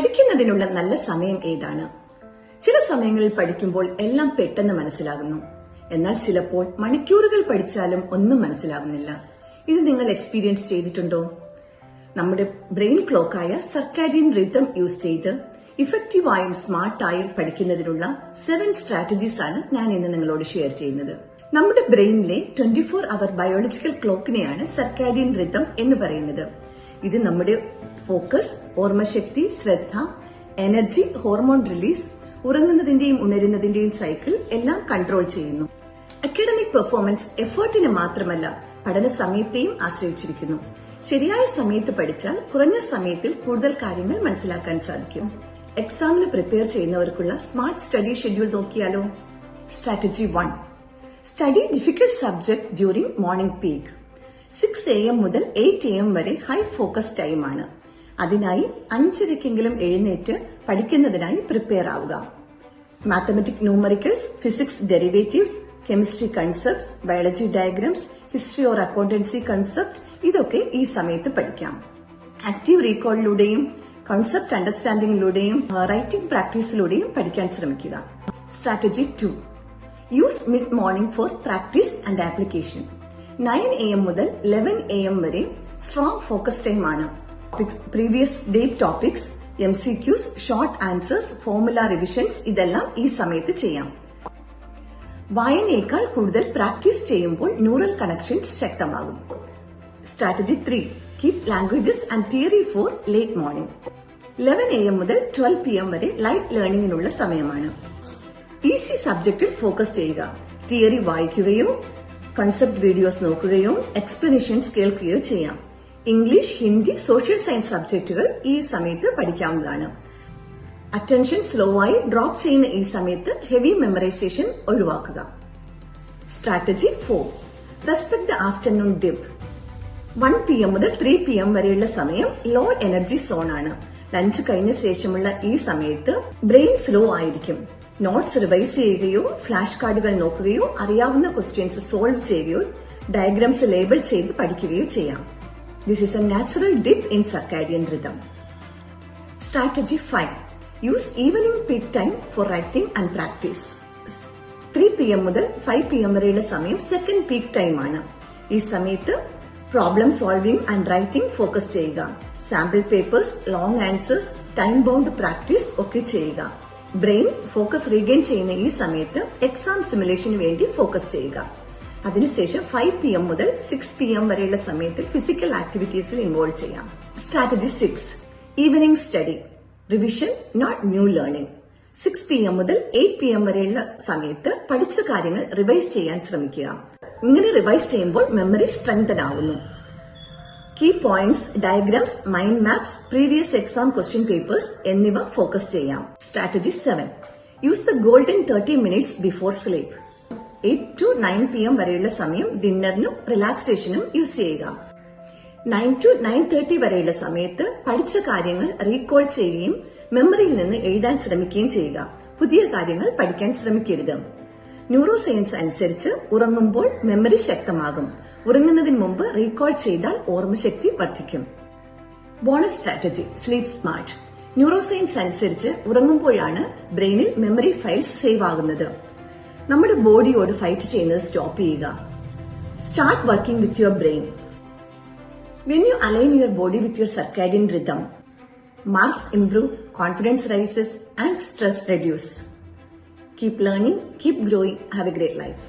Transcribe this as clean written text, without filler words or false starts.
പഠിക്കുന്നതിനുള്ള നല്ല സമയം ഏതാണ്? ചില സമയങ്ങളിൽ പഠിക്കുമ്പോൾ എല്ലാം പെട്ടെന്ന് മനസ്സിലാകുന്നു. എന്നാൽ ചിലപ്പോൾ മണിക്കൂറുകൾ പഠിച്ചാലും ഒന്നും മനസ്സിലാകുന്നില്ല. ഇത് നിങ്ങൾ എക്സ്പീരിയൻസ് ചെയ്തിട്ടുണ്ടോ? നമ്മുടെ ബ്രെയിൻ ക്ലോക്കായ സർക്കാഡിയൻ റിതം യൂസ് ചെയ്ത് ഇഫക്റ്റീവായും സ്മാർട്ടായും പഠിക്കുന്നതിനുള്ള 7 സ്ട്രാറ്റജീസ് ആണ് ഞാൻ ഇന്ന് നിങ്ങളോട് ഷെയർ ചെയ്യുന്നത്. നമ്മുടെ ബ്രെയിനിലെ 24-hour ബയോളജിക്കൽ ക്ലോക്കിനെയാണ് സർക്കാഡിയൻ റിതം എന്ന് പറയുന്നത്. ഇത് നമ്മുടെ ഫോക്കസ്, ഓർമ്മശക്തി, ശ്രദ്ധ, എനർജി, ഹോർമോൺ റിലീസ്, ഉറങ്ങുന്നതിന്റെയും ഉണരുന്നതിന്റെയും സൈക്കിൾ എല്ലാം കൺട്രോൾ ചെയ്യുന്നു. അക്കാഡമിക് പെർഫോമൻസ് എഫേർട്ടിന് മാത്രമല്ല, പഠന സമയത്തെയും ആശ്രയിച്ചിരിക്കുന്നു. ശരിയായ സമയത്ത് പഠിച്ചാൽ കുറഞ്ഞ സമയത്തിൽ കൂടുതൽ കാര്യങ്ങൾ മനസ്സിലാക്കാൻ സാധിക്കും. എക്സാമിന് പ്രിപ്പയർ ചെയ്യുന്നവർക്കുള്ള സ്മാർട്ട് സ്റ്റഡി ഷെഡ്യൂൾ നോക്കിയാലോ? Strategy 1. Study difficult subject during morning peak. 6 AM മുതൽ 8 AM വരെ ഹൈ ഫോക്കസ് ടൈമാണ്. അതിനായി 5:30 എഴുന്നേറ്റ് പഠിക്കുന്നതിനായി പ്രിപ്പയർ ആവുക. Mathematic numericals, physics derivatives, chemistry concepts, biology diagrams, history or accountancy concept ഇതൊക്കെ ഈ സമയത്ത് പഠിക്കാം. ആക്റ്റീവ് റീകോളിലൂടെയും കൺസെപ്റ്റ് അണ്ടർസ്റ്റാൻഡിംഗിലൂടെയും റൈറ്റിംഗ് പ്രാക്ടീസിലൂടെയും പഠിക്കാൻ ശ്രമിക്കുക. Strategy 2. Use mid morning for practice and application. 9 AM മുതൽ 11 AM വരെ സ്ട്രോങ് ഫോക്കസ് ടൈം ആണ്. Previous day topics, MCQs, short answers, formula revisions ഇതെല്ലാം ഈ സമയത്ത് ചെയ്യാം. വായനയേക്കാൾ കൂടുതൽ പ്രാക്ടീസ് ചെയ്യുമ്പോൾ ന്യൂറൽ കണക്ഷൻസ് ശക്തമാകും. Strategy 3. Keep languages and theory for late morning. 11 AM മുതൽ 12 PM വരെ ലൈറ്റ് ലേണിംഗിനുള്ള സമയമാണ്. ഈസി സബ്ജക്റ്റിൽ ഫോക്കസ് ചെയ്യുക. തിയറി വായിക്കുകയോ കൺസെപ്റ്റ് വീഡിയോസ് നോക്കുകയോ എക്സ്പ്ലനേഷൻസ് കേൾക്കുകയോ ചെയ്യാം. ഇംഗ്ലീഷ്, ഹിന്ദി, സോഷ്യൽ സയൻസ് സബ്ജക്റ്റുകൾ ഈ സമയത്ത് പഠിക്കാവുന്നതാണ്. അറ്റൻഷൻ സ്ലോ ആയി ഡ്രോപ്പ് ചെയ്യുന്ന ഈ സമയത്ത് ഹെവി മെമ്മറൈസേഷൻ ഒഴിവാക്കുക. Strategy 4. Respect the afternoon dip. 1 PM മുതൽ 3 PM വരെയുള്ള സമയം ലോ എനർജി സോൺ ആണ്. ലഞ്ച് കഴിഞ്ഞ ശേഷമുള്ള ഈ സമയത്ത് ബ്രെയിൻ സ്ലോ ആയിരിക്കും. നോട്ട്സ് റിവൈസ് ചെയ്യുകയോ ഫ്ലാഷ് കാർഡുകൾ നോക്കുകയോ അറിയാവുന്ന ക്വസ്റ്റ്യൻസ് സോൾവ് ചെയ്യുകയോ ഡയഗ്രാംസ് ലേബിൾ ചെയ്ത് പഠിക്കുകയോ ചെയ്യാം. This is A natural dip in circadian rhythm. Strategy 5. Use evening peak time for writing and practice. 3 PM മുതൽ 5 PM വരെയുള്ള സമയം സെക്കൻഡ് പീക്ക് ടൈം ആണ്. ഈ സമയത്ത് problem solving and writing focus ചെയ്യുക. Sample papers, long answers, time bound practice ഒക്കെ ചെയ്യുക. Brain focus regain ചെയ്യുന്ന ഈ സമയത്ത് എക്സാം സിമുലേഷന് വേണ്ടി ഫോക്കസ് ചെയ്യുക. അതിനുശേഷം 5 PM മുതൽ 6 PM വരെയുള്ള സമയത്തിൽ ഫിസിക്കൽ ആക്ടിവിറ്റീസിൽ ഇൻവോൾവ് ചെയ്യാം. Strategy 6. Evening study. Revision, not new learning. 6 PM മുതൽ 8 PM വരെയുള്ള സമയത്ത് പഠിച്ച കാര്യങ്ങൾ റിവൈസ് ചെയ്യാൻ ശ്രമിക്കുക. ഇങ്ങനെ റിവൈസ് ചെയ്യുമ്പോൾ മെമ്മറി സ്ട്രെങ്തൻ ആവുന്നു. Key points, diagrams, mind maps, previous exam question papers എന്നിവ ഫോക്കസ് ചെയ്യാം. Strategy 7. Use the golden 30 minutes before sleep. 8 to 9 PM വരെയുള്ള സമയം ഡിന്നറിനും റിലാക്സേഷനും യൂസ് ചെയ്യുക. 9 to 9:30 വരെയുള്ള സമയത്ത് പഠിച്ച കാര്യങ്ങൾ റീകോൾ ചെയ്യുകയും മെമ്മറിയിൽ നിന്ന് എഴുതാൻ ശ്രമിക്കുകയും ചെയ്യുക. പുതിയ കാര്യങ്ങൾ പഠിക്കാൻ ശ്രമിക്കരുത്. ന്യൂറോ സയൻസ് അനുസരിച്ച് ഉറങ്ങുമ്പോൾ മെമ്മറി ശക്തമാകും. ഉറങ്ങുന്നതിന് മുമ്പ് റീകോൾ ചെയ്താൽ ഓർമ്മശക്തി വർദ്ധിക്കും. Bonus strategy, sleep smart. Neuroscience അനുസരിച്ച് ഉറങ്ങുമ്പോഴാണ് ബ്രെയിനിൽ മെമ്മറി ഫയൽസ് സേവ് ആകുന്നത്. നമ്മുടെ ബോഡിയോട് ഫൈറ്റ് ചെയ്യുന്നത് സ്റ്റോപ്പ് ചെയ്യുക. Start working with your brain. When you align your body with your circadian rhythm, marks improve, confidence rises and stress reduce. Keep learning, keep growing, have a great life.